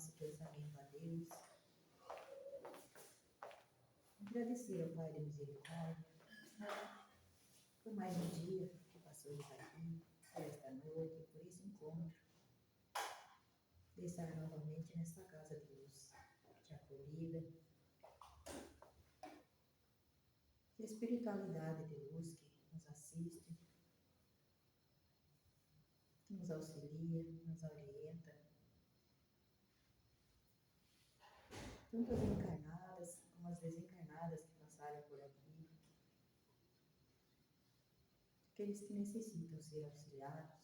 nosso pensamento a Deus. Agradecer ao Pai da Misericórdia por mais um dia que passamos aqui, por esta noite, por esse encontro. De estar novamente nesta casa de luz, de acolhida, de espiritualidade de luz que nos assiste, que nos auxilia, nos orienta. Tanto as encarnadas como as desencarnadas que passarem por aqui, aqueles que necessitam ser auxiliados,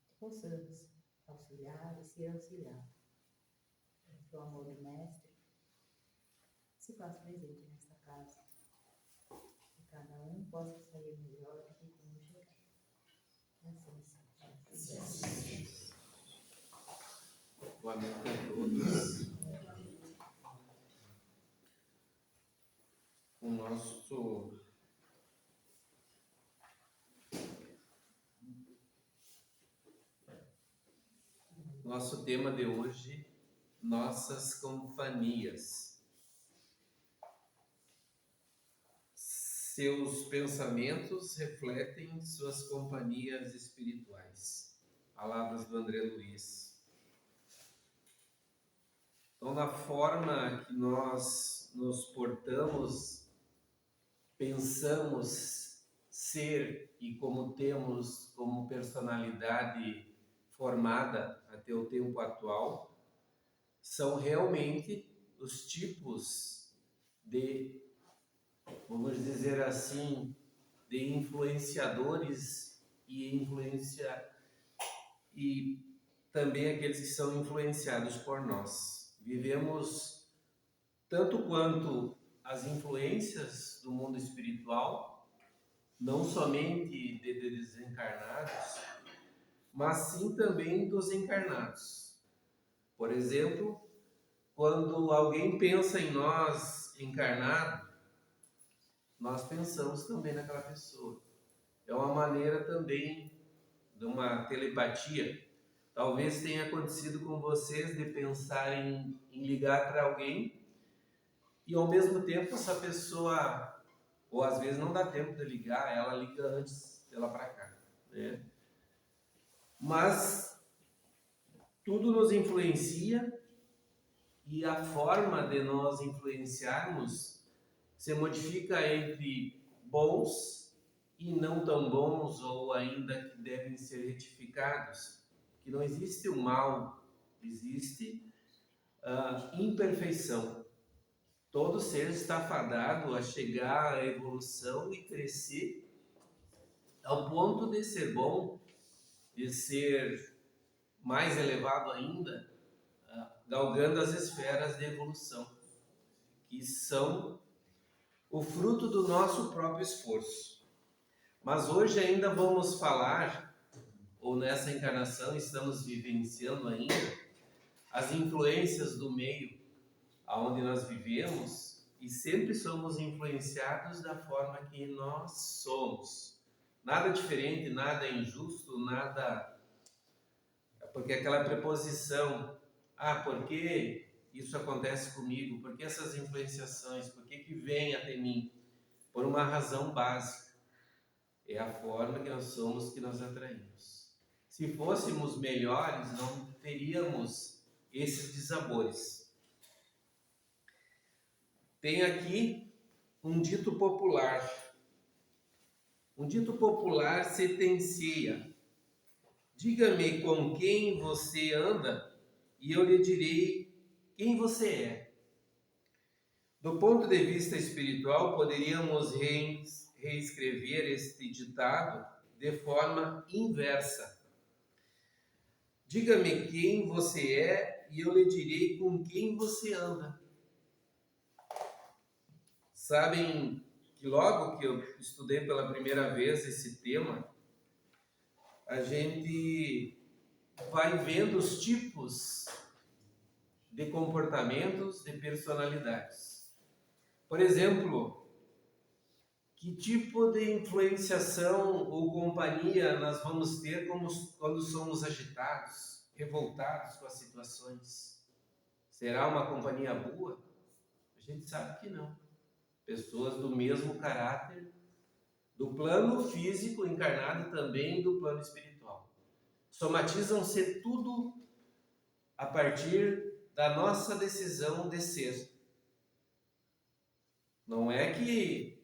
que possamos auxiliar e ser auxiliados. Que o amor do Mestre se faz presente nesta casa, que cada um possa sair melhor do que como chegar. Assim seja. Boa noite a todos. O nosso tema de hoje, nossas companhias. Seus pensamentos refletem suas companhias espirituais. Palavras do André Luiz. Então, na forma que nós nos portamos, pensamos ser e como temos como personalidade formada até o tempo atual, são realmente os tipos de, vamos dizer assim, de influenciadores e também aqueles que são influenciados por nós. Vivemos tanto quanto as influências do mundo espiritual, não somente de desencarnados, mas sim também dos encarnados. Por exemplo, quando alguém pensa em nós encarnado, nós pensamos também naquela pessoa. É uma maneira também de uma telepatia. Talvez tenha acontecido com vocês de pensar em ligar para alguém e ao mesmo tempo essa pessoa, ou às vezes não dá tempo de ligar, ela liga antes dela para cá, né? Mas tudo nos influencia e a forma de nós influenciarmos se modifica entre bons e não tão bons, ou ainda que devem ser retificados. Que não existe o mal, existe imperfeição. Todo ser está fadado a chegar à evolução e crescer ao ponto de ser bom, de ser mais elevado ainda, galgando as esferas de evolução, que são o fruto do nosso próprio esforço. Mas hoje ainda vamos falar, ou nessa encarnação estamos vivenciando ainda, as influências do meio onde nós vivemos, e sempre somos influenciados da forma que nós somos. Nada diferente, nada injusto, nada... Porque aquela preposição, por que isso acontece comigo? Por que essas influenciações? Por que vem até mim? Por uma razão básica. É a forma que nós somos que nós atraímos. Se fôssemos melhores, não teríamos esses dissabores. Tem aqui um dito popular. Um dito popular sentencia: diga-me com quem você anda e eu lhe direi quem você é. Do ponto de vista espiritual, poderíamos reescrever este ditado de forma inversa. Diga-me quem você é e eu lhe direi com quem você anda. Sabem que logo que eu estudei pela primeira vez esse tema, a gente vai vendo os tipos de comportamentos, de personalidades. Por exemplo, que tipo de influenciação ou companhia nós vamos ter quando somos agitados, revoltados com as situações. Será uma companhia boa? A gente sabe que não. Pessoas do mesmo caráter, do plano físico encarnado e também do plano espiritual. Somatizam ser tudo a partir da nossa decisão de ser. Não é que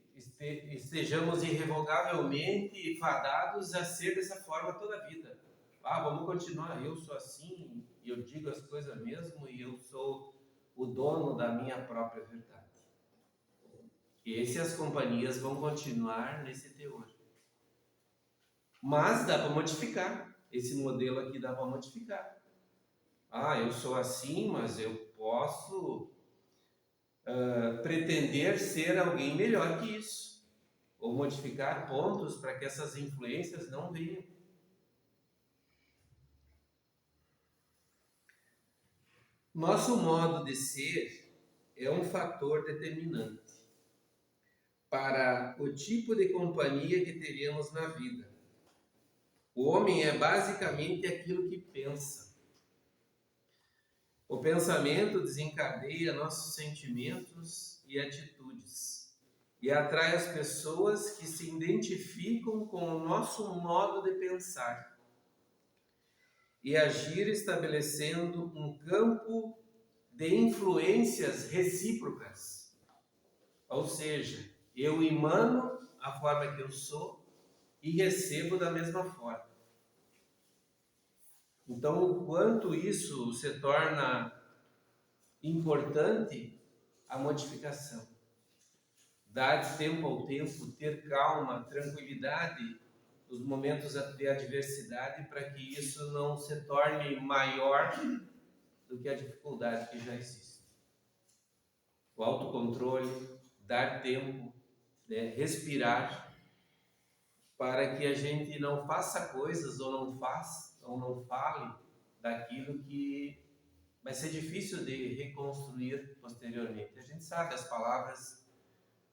estejamos irrevogavelmente fadados a ser dessa forma toda a vida. Vamos continuar, eu sou assim, e eu digo as coisas mesmo, e eu sou o dono da minha própria verdade. As companhias vão continuar nesse teor. Mas dá para modificar. Esse modelo aqui dá para modificar. Eu sou assim, mas eu posso pretender ser alguém melhor que isso. Ou modificar pontos para que essas influências não venham. Nosso modo de ser é um fator determinante para o tipo de companhia que teremos na vida. O homem é basicamente aquilo que pensa. O pensamento desencadeia nossos sentimentos e atitudes e atrai as pessoas que se identificam com o nosso modo de pensar e agir, estabelecendo um campo de influências recíprocas. Ou seja, eu emano a forma que eu sou e recebo da mesma forma. Então, o quanto isso se torna importante, a modificação. Dar tempo ao tempo, ter calma, tranquilidade nos momentos de adversidade para que isso não se torne maior do que a dificuldade que já existe. O autocontrole, dar tempo, respirar, para que a gente não faça coisas ou não fale daquilo que vai ser difícil de reconstruir posteriormente. A gente sabe, as palavras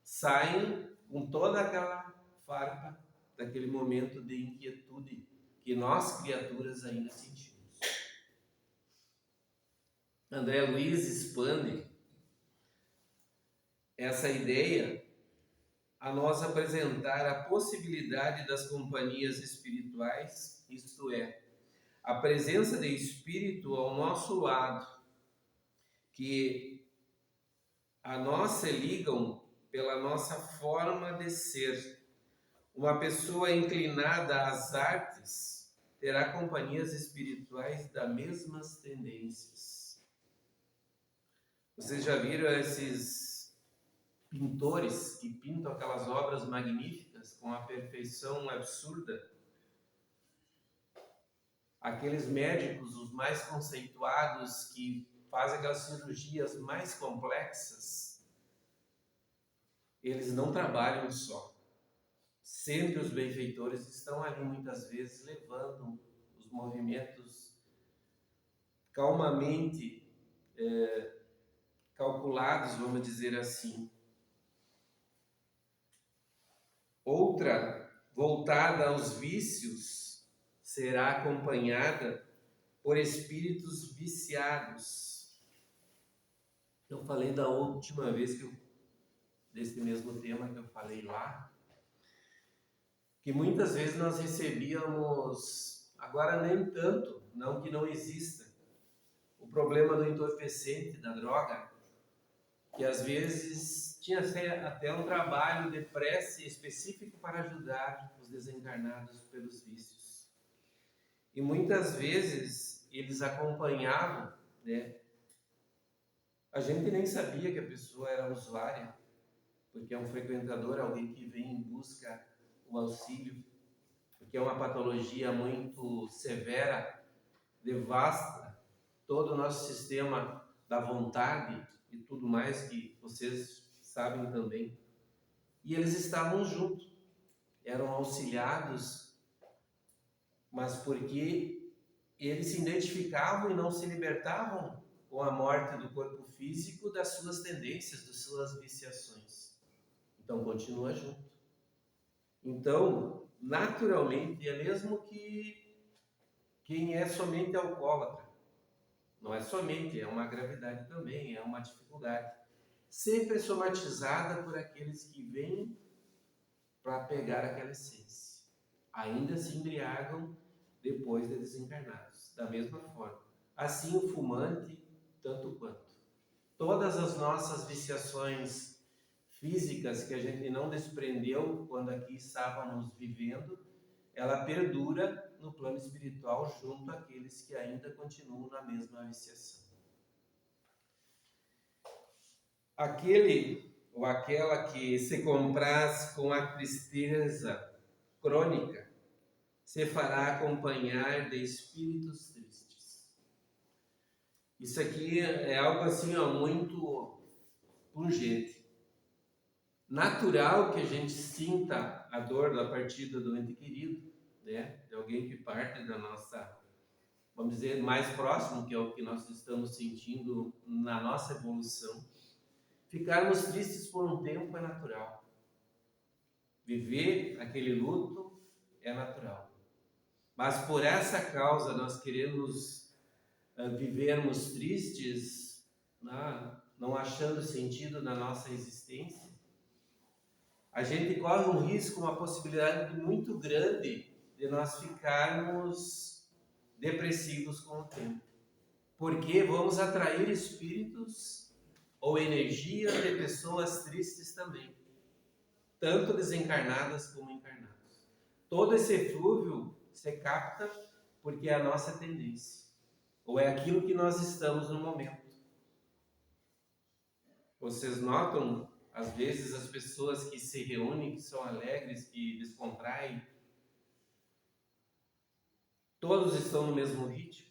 saem com toda aquela farpa daquele momento de inquietude que nós, criaturas, ainda sentimos. André Luiz expande essa ideia a nós apresentar a possibilidade das companhias espirituais, isto é, a presença de espírito ao nosso lado, que a nós se ligam pela nossa forma de ser. Uma pessoa inclinada às artes terá companhias espirituais das mesmas tendências. Vocês já viram esses pintores que pintam aquelas obras magníficas com a perfeição absurda? Aqueles médicos, os mais conceituados, que fazem aquelas cirurgias mais complexas, eles não trabalham só. Sempre os benfeitores estão ali, muitas vezes, levando os movimentos calmamente calculados, vamos dizer assim. Outra, voltada aos vícios, será acompanhada por espíritos viciados. Eu falei da última vez desse mesmo tema que eu falei lá, que muitas vezes nós recebíamos, agora nem tanto, não que não exista, o problema do entorpecente, da droga, que às vezes tinha até um trabalho de prece específico para ajudar os desencarnados pelos vícios. E muitas vezes eles acompanhavam, a gente nem sabia que a pessoa era usuária, porque é um frequentador, alguém que vem em busca o auxílio, porque é uma patologia muito severa, devasta todo o nosso sistema da vontade e tudo mais que vocês sabem também. E eles estavam juntos, eram auxiliados, mas porque eles se identificavam e não se libertavam com a morte do corpo físico das suas tendências, das suas viciações. Então continua junto. Então, naturalmente, é mesmo que quem é somente alcoólatra. Não é somente, é uma gravidade também, é uma dificuldade. Sempre somatizada por aqueles que vêm para pegar aquela essência. Ainda se embriagam depois de desencarnados. Da mesma forma. Assim o fumante, tanto quanto. Todas as nossas viciações físicas que a gente não desprendeu quando aqui estávamos vivendo, ela perdura no plano espiritual junto àqueles que ainda continuam na mesma viciação. Aquele ou aquela que se compraz com a tristeza crônica se fará acompanhar de espíritos tristes. Isso aqui é algo assim, muito pungente. Natural que a gente sinta a dor da partida do ente querido, né? De alguém que parte da nossa, vamos dizer, mais próximo, que é o que nós estamos sentindo na nossa evolução. Ficarmos tristes por um tempo é natural. Viver aquele luto é natural. Mas por essa causa nós queremos vivermos tristes, não achando sentido na nossa existência, a gente corre um risco, uma possibilidade muito grande de nós ficarmos depressivos com o tempo. Porque vamos atrair espíritos ou energias de pessoas tristes também, tanto desencarnadas como encarnadas. Todo esse eflúvio se capta porque é a nossa tendência, ou é aquilo que nós estamos no momento. Vocês notam, às vezes, as pessoas que se reúnem, que são alegres, que descontraem, todos estão no mesmo ritmo,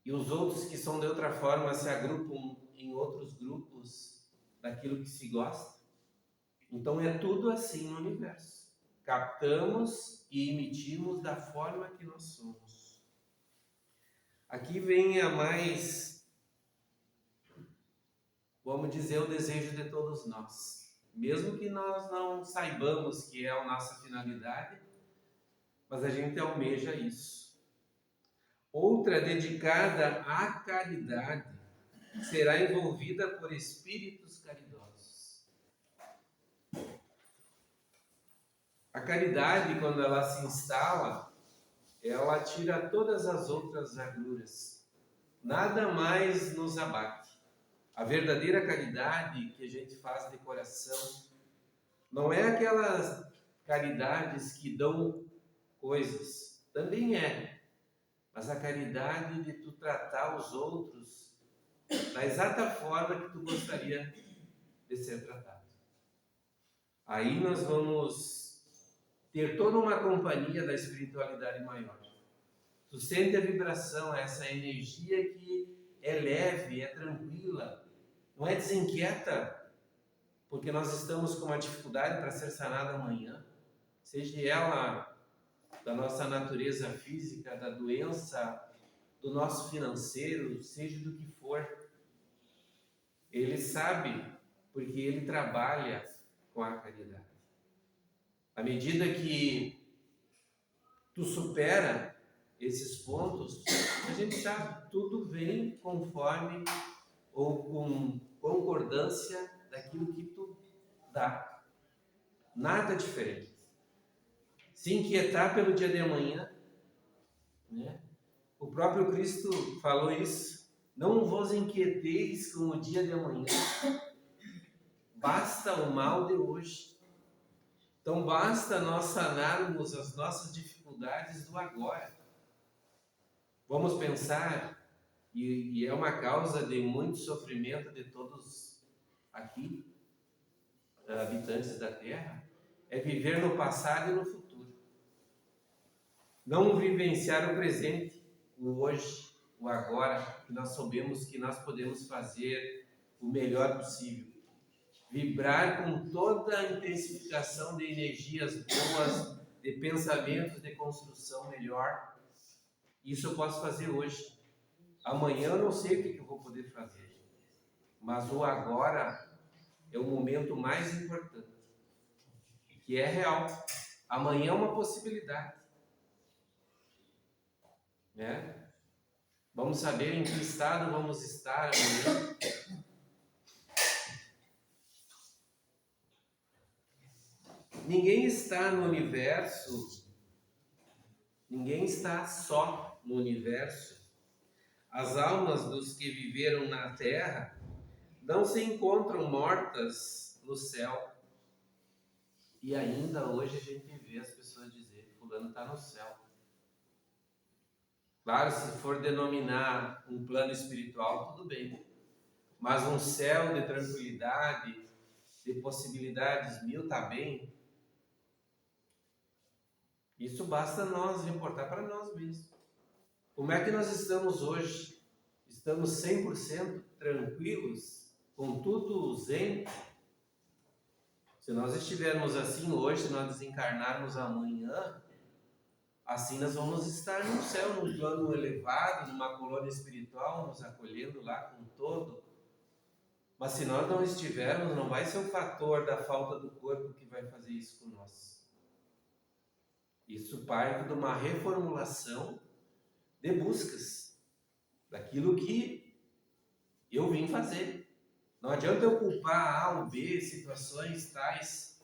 e os outros que são de outra forma se agrupam em outros grupos daquilo que se gosta. Então é tudo assim no universo. Captamos e emitimos da forma que nós somos. Aqui vem a mais, vamos dizer, o desejo de todos nós. Mesmo que nós não saibamos que é a nossa finalidade, mas a gente almeja isso. Outra dedicada à caridade será envolvida por espíritos caridosos. A caridade, quando ela se instala, ela tira todas as outras agruras. Nada mais nos abate. A verdadeira caridade que a gente faz de coração não é aquelas caridades que dão coisas. Também é. Mas a caridade de tu tratar os outros da exata forma que tu gostaria de ser tratado. Aí nós vamos ter toda uma companhia da espiritualidade maior. Tu sente a vibração, essa energia que é leve, é tranquila, não é desinquieta, porque nós estamos com uma dificuldade para ser sanada amanhã, seja ela da nossa natureza física, da doença, do nosso financeiro, seja do que for. Ele sabe, porque ele trabalha com a caridade. À medida que tu supera esses pontos, a gente sabe, tudo vem conforme ou com concordância daquilo que tu dá. Nada diferente. Se inquietar pelo dia de amanhã, né? O próprio Cristo falou isso. Não vos inquieteis com o dia de amanhã. Basta o mal de hoje. Então basta nós sanarmos as nossas dificuldades do agora. Vamos pensar, e é uma causa de muito sofrimento de todos aqui, habitantes da Terra, é viver no passado e no futuro. Não vivenciar o presente, o hoje, o agora, que nós sabemos que nós podemos fazer o melhor possível. Vibrar com toda a intensificação de energias boas, de pensamentos de construção melhor. Isso eu posso fazer hoje. Amanhã eu não sei o que eu vou poder fazer. Mas o agora é o momento mais importante. Que é real. Amanhã é uma possibilidade. né? Vamos saber em que estado vamos estar amanhã. Ninguém está no universo, ninguém está só no universo. As almas dos que viveram na Terra não se encontram mortas no céu. E ainda hoje a gente vê as pessoas dizer, fulano está no céu. Claro, se for denominar um plano espiritual, tudo bem. Mas um céu de tranquilidade, de possibilidades mil, está bem. Isso basta nós reportar para nós mesmos. Como é que nós estamos hoje? Estamos 100% tranquilos, com tudo zen? Se nós estivermos assim hoje, se nós desencarnarmos amanhã, assim nós vamos estar no céu, num plano elevado, numa colônia espiritual, nos acolhendo lá com todo. Mas se nós não estivermos, não vai ser o fator da falta do corpo que vai fazer isso com nós. Isso parte de uma reformulação de buscas, daquilo que eu vim fazer. Não adianta eu culpar A ou B, situações tais.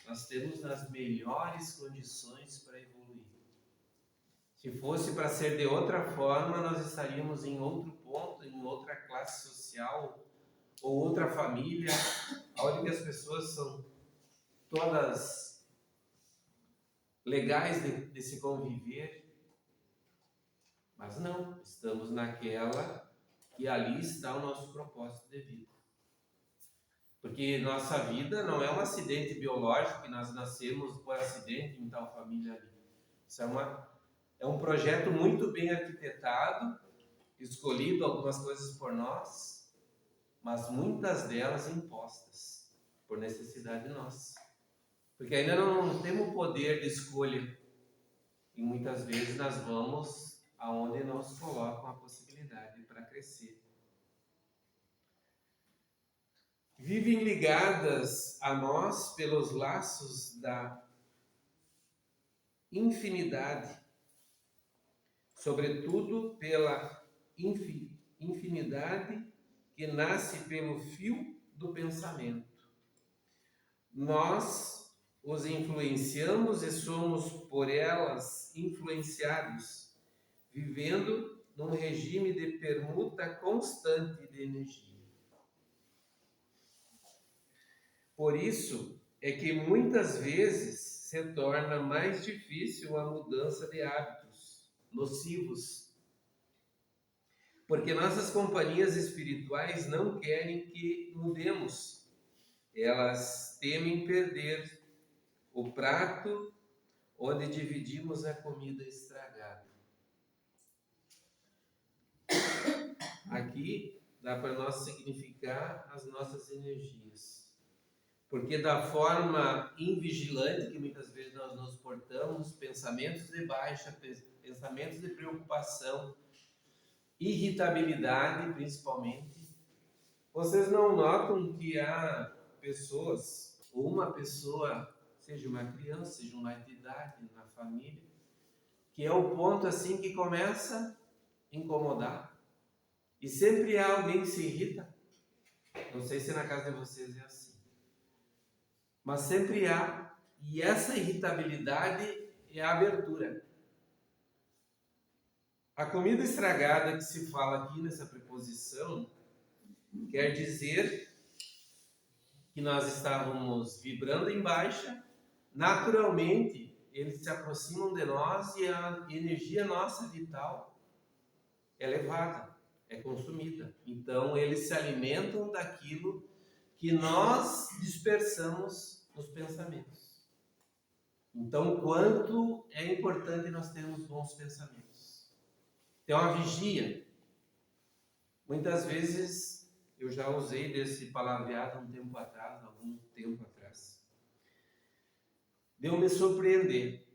Nós temos as melhores condições para evoluir. Se fosse para ser de outra forma, nós estaríamos em outro ponto, em outra classe social, ou outra família, onde as pessoas são todas legais de se conviver. Mas não, estamos naquela que ali está o nosso propósito de vida. Porque nossa vida não é um acidente biológico, que nós nascemos por acidente em tal família ali. Isso é um projeto muito bem arquitetado, escolhido algumas coisas por nós, mas muitas delas impostas por necessidade nossa. Porque ainda não temos o poder de escolha e muitas vezes nós vamos aonde nos colocam a possibilidade para crescer. Vivem ligadas a nós pelos laços da infinidade, sobretudo pela infinidade que nasce pelo fio do pensamento. Nós os influenciamos e somos por elas influenciados, vivendo num regime de permuta constante de energia. Por isso é que muitas vezes se torna mais difícil a mudança de hábitos nocivos, porque nossas companhias espirituais não querem que mudemos. Elas temem perder o prato onde dividimos a comida estragada. Aqui dá para nós significar as nossas energias. Porque da forma invigilante que muitas vezes nós nos portamos, pensamentos de baixa, pensamentos de preocupação, irritabilidade principalmente, vocês não notam que há pessoas, ou uma pessoa, seja uma criança, seja uma idade na família, que é o ponto assim que começa a incomodar. E sempre há alguém que se irrita. Não sei se na casa de vocês é assim. Mas sempre há. E essa irritabilidade é a abertura. A comida estragada que se fala aqui nessa preposição quer dizer que nós estávamos vibrando em baixa, naturalmente eles se aproximam de nós e a energia nossa vital é levada, é consumida. Então eles se alimentam daquilo que nós dispersamos nos pensamentos. Então, quanto é importante nós termos bons pensamentos. Tem uma vigia. Muitas vezes eu já usei desse palavreado algum tempo atrás. De eu me surpreender,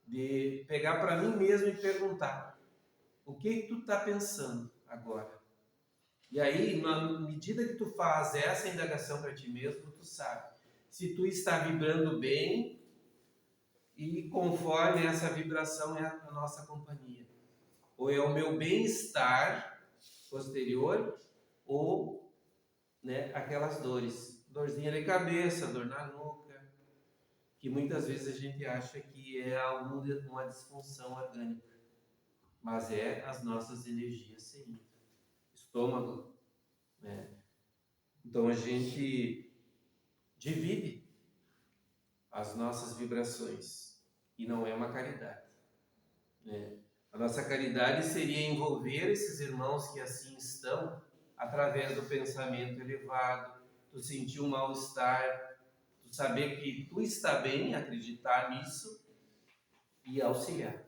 de pegar para mim mesmo e perguntar: o que tu está pensando agora? E aí, na medida que tu faz essa indagação para ti mesmo, tu sabe se tu está vibrando bem e conforme essa vibração é a nossa companhia. ou é o meu bem-estar posterior, ou, né, aquelas dores, dorzinha de cabeça, dor na nuca, que muitas vezes a gente acha que é uma disfunção orgânica, mas é as nossas energias saindo, estômago, né? Então a gente divide as nossas vibrações e não é uma caridade, né? A nossa caridade seria envolver esses irmãos que assim estão através do pensamento elevado, tu sentir um mal-estar, tu saber que tu está bem, acreditar nisso e auxiliar.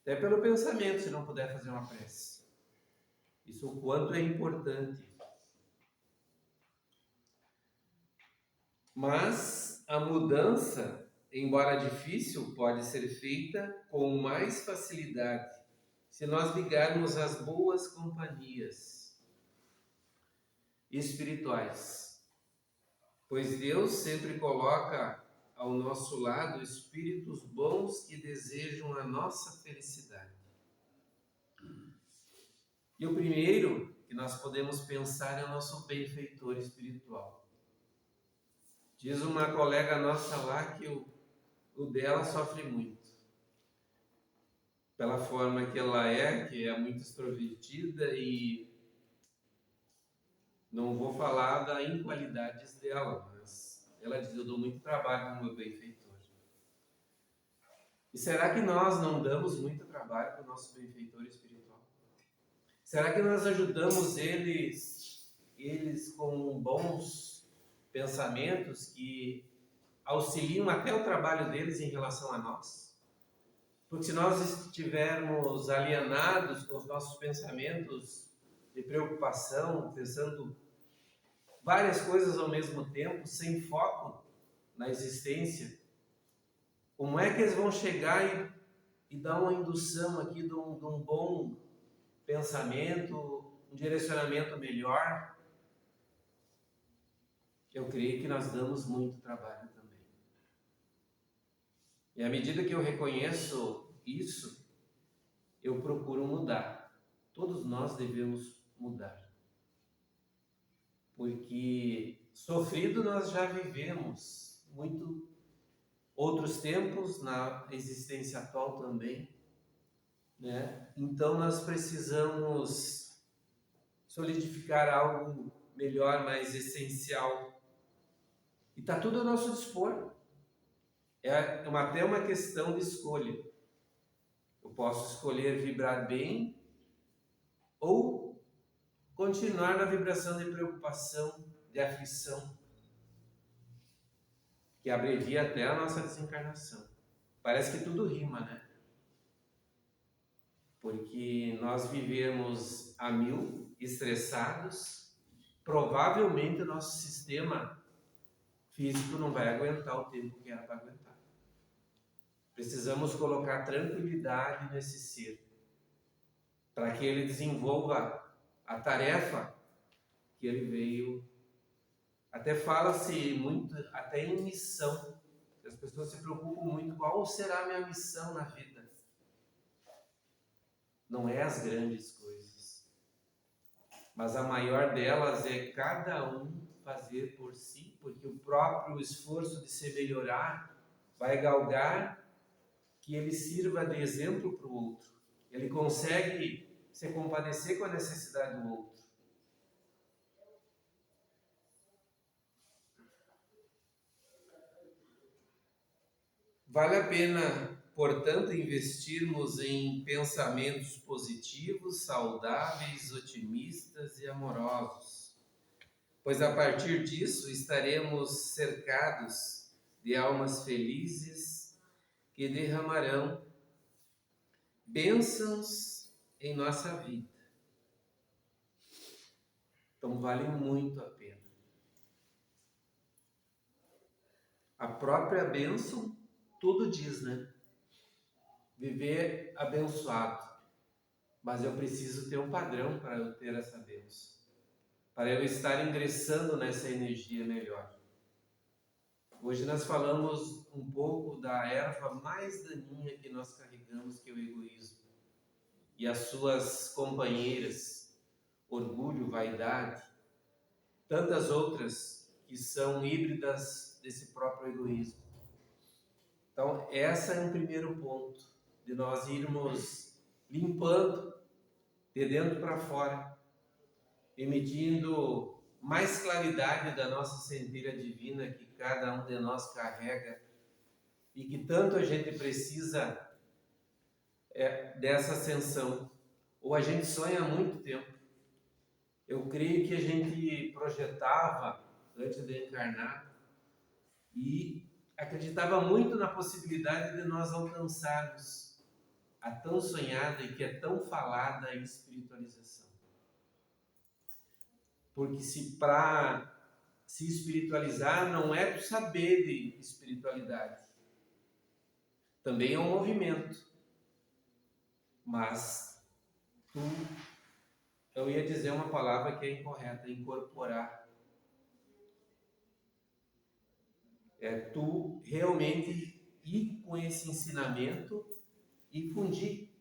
Até pelo pensamento, se não puder fazer uma prece. Isso o quanto é importante. Mas a mudança, embora difícil, pode ser feita com mais facilidade se nós ligarmos às boas companhias espirituais. Pois Deus sempre coloca ao nosso lado espíritos bons que desejam a nossa felicidade. E o primeiro que nós podemos pensar é o nosso benfeitor espiritual. Diz uma colega nossa lá que o dela sofre muito. Pela forma que ela é, que é muito extrovertida, e não vou falar das inqualidades dela, mas ela diz, eu dou muito trabalho no meu benfeitor. E será que nós não damos muito trabalho para o nosso benfeitor espiritual? Será que nós ajudamos eles com bons pensamentos que auxiliam até o trabalho deles em relação a nós? Porque se nós estivermos alienados com os nossos pensamentos de preocupação, pensando várias coisas ao mesmo tempo, sem foco na existência, como é que eles vão chegar e dar uma indução aqui de um bom pensamento, um direcionamento melhor? Eu creio que nós damos muito trabalho também. E à medida que eu reconheço isso, eu procuro mudar. Todos nós devemos mudar. Porque sofrido nós já vivemos muito, outros tempos na existência atual também, né? Então nós precisamos solidificar algo melhor, mais essencial. E está tudo ao nosso dispor. Até uma questão de escolha. Eu posso escolher vibrar bem ou continuar na vibração de preocupação, de aflição, que abrevia até a nossa desencarnação. Parece que tudo rima, né? Porque nós vivemos a mil, estressados, provavelmente o nosso sistema físico não vai aguentar o tempo que era para aguentar. Precisamos colocar tranquilidade nesse ser, para que ele desenvolva a tarefa que ele veio. Até fala-se muito, até em missão. As pessoas se preocupam muito, qual será a minha missão na vida? Não é as grandes coisas, mas a maior delas é cada um fazer por si, porque o próprio esforço de se melhorar vai galgar que ele sirva de exemplo para o outro. Ele consegue se compadecer com a necessidade do outro. Vale a pena, portanto, investirmos em pensamentos positivos, saudáveis, otimistas e amorosos, pois a partir disso estaremos cercados de almas felizes que derramarão bênçãos em nossa vida. Então vale muito a pena. A própria bênção, tudo diz, né? Viver abençoado. Mas eu preciso ter um padrão para eu ter essa bênção, para eu estar ingressando nessa energia melhor. Hoje nós falamos um pouco da erva mais daninha que nós carregamos, que é o egoísmo. e as suas companheiras, orgulho, vaidade, tantas outras que são híbridas desse próprio egoísmo. Então, esse é um primeiro ponto, de nós irmos limpando de dentro para fora, emitindo mais claridade da nossa centelha divina que cada um de nós carrega e que tanto a gente precisa dessa ascensão. Ou a gente sonha há muito tempo. Eu creio que a gente projetava antes de encarnar e acreditava muito na possibilidade de nós alcançarmos a tão sonhada e que é tão falada espiritualização. Porque se espiritualizar não é para saber de espiritualidade. Também é um movimento. Mas eu ia dizer uma palavra que é incorreta, incorporar. É tu realmente ir com esse ensinamento e fundir,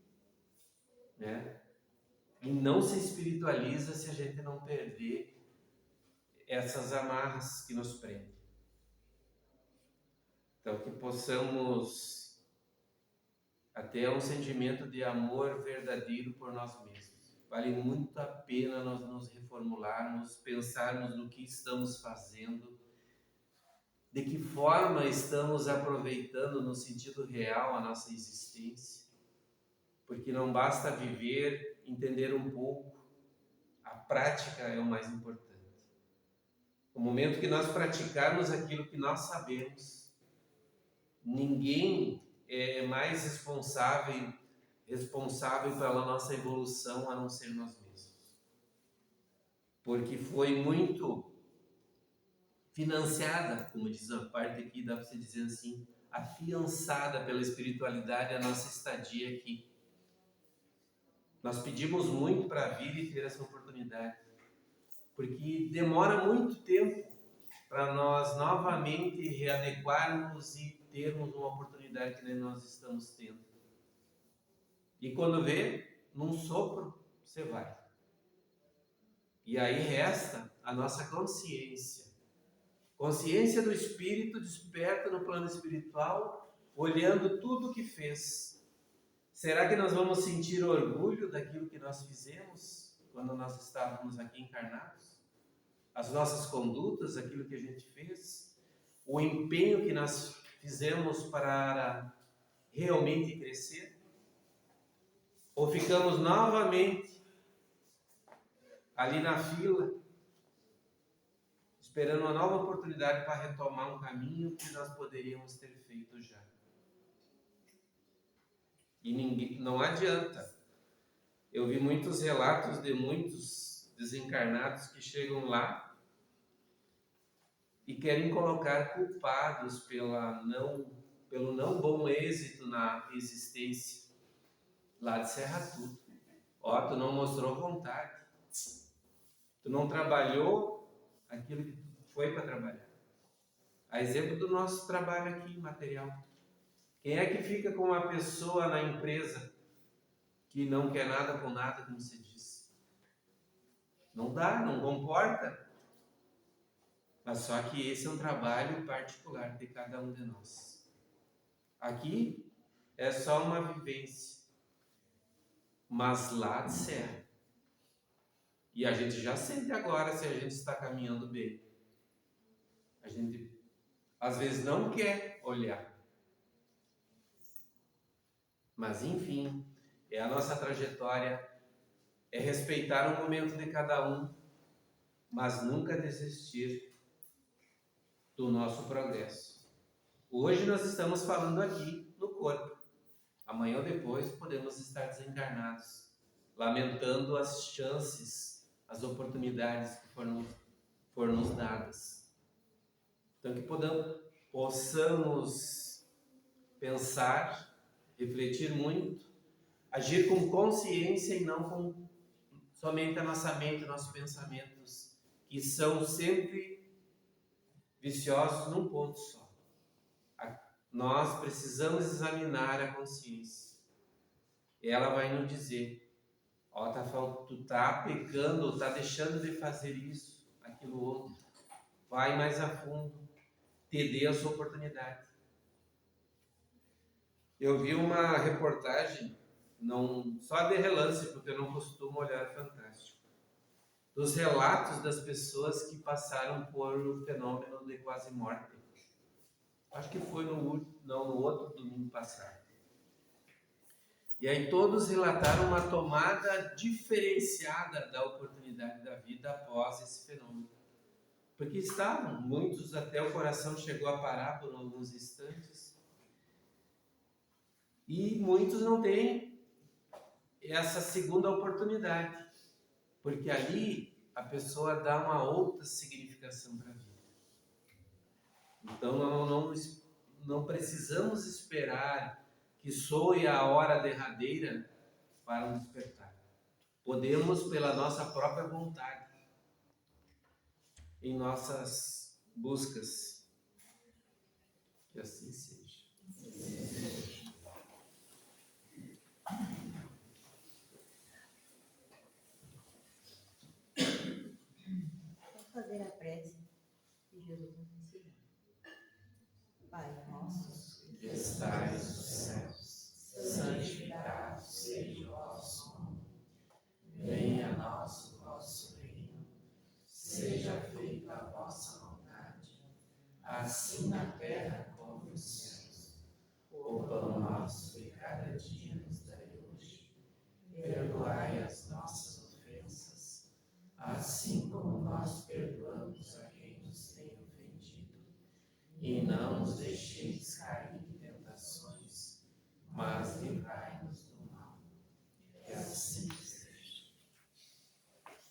né? E não se espiritualiza se a gente não perder essas amarras que nos prendem. Então, que possamos até um sentimento de amor verdadeiro por nós mesmos. Vale muito a pena nós nos reformularmos, pensarmos no que estamos fazendo, de que forma estamos aproveitando no sentido real a nossa existência, porque não basta viver, entender um pouco, a prática é o mais importante. No momento que nós praticarmos aquilo que nós sabemos, ninguém é mais responsável pela nossa evolução a não ser nós mesmos. Porque foi muito financiada, como diz a parte aqui, dá para você dizer assim, afiançada pela espiritualidade a nossa estadia aqui. Nós pedimos muito para vir e ter essa oportunidade, porque demora muito tempo para nós novamente readequarmos e termos uma oportunidade que nem nós estamos tendo. E quando vê, num sopro, você vai. E aí resta a nossa consciência. Consciência do Espírito desperta no plano espiritual, olhando tudo o que fez. Será que nós vamos sentir orgulho daquilo que nós fizemos quando nós estávamos aqui encarnados? As nossas condutas, aquilo que a gente fez? O empenho que nós fizemos para realmente crescer? Ou ficamos novamente ali na fila, esperando uma nova oportunidade para retomar um caminho que nós poderíamos ter feito já? E não adianta. Eu vi muitos relatos de muitos desencarnados que chegam lá e querem colocar culpados pelo não bom êxito na existência lá de Serra Tudo. Ó, tu não mostrou vontade. Tu não trabalhou aquilo que tu foi para trabalhar. A exemplo do nosso trabalho aqui, material. Quem é que fica com uma pessoa na empresa que não quer nada com nada, como se diz? Não dá, não comporta. Mas só que esse é um trabalho particular de cada um de nós. Aqui é só uma vivência. Mas lá de serra. E a gente já sente agora se a gente está caminhando bem. A gente às vezes não quer olhar. Mas enfim, é a nossa trajetória, é respeitar o momento de cada um, mas nunca desistir do nosso progresso. Hoje nós estamos falando aqui no corpo. Amanhã ou depois podemos estar desencarnados, lamentando as chances, as oportunidades que foram nos dadas. Então que possamos pensar, refletir muito, agir com consciência e não com somente a nossa mente, nossos pensamentos, que são sempre viciosos num ponto só. Nós precisamos examinar a consciência. Ela vai nos dizer Ó, tu tá pecando, tá deixando de fazer isso, aquilo outro. Vai mais a fundo, te dê a sua oportunidade. Eu vi uma reportagem, não só de relance, porque eu não costumo olhar Fantástico, dos relatos das pessoas que passaram por o fenômeno de quase morte. Acho que foi no outro domingo passado. E aí todos relataram uma tomada diferenciada da oportunidade da vida após esse fenômeno. Porque estavam, muitos até o coração chegou a parar por alguns instantes. E muitos não têm essa segunda oportunidade. Porque ali a pessoa dá uma outra significação para a vida. Então não precisamos esperar que soe a hora derradeira para um despertar. Podemos, pela nossa própria vontade, em nossas buscas, que assim seja. Vamos fazer a prece que Jesus nos ensinou. Pai nosso, Que estais nos céus, santificado seja o vosso nome. Venha a nós o vosso reino. Seja feita a vossa vontade, assim na terra como nos céus. O pão nosso de cada dia nos dai hoje. Perdoai as nossas ofensas, assim como nós perdoamos a quem nos tem ofendido. E não nos deixeis cair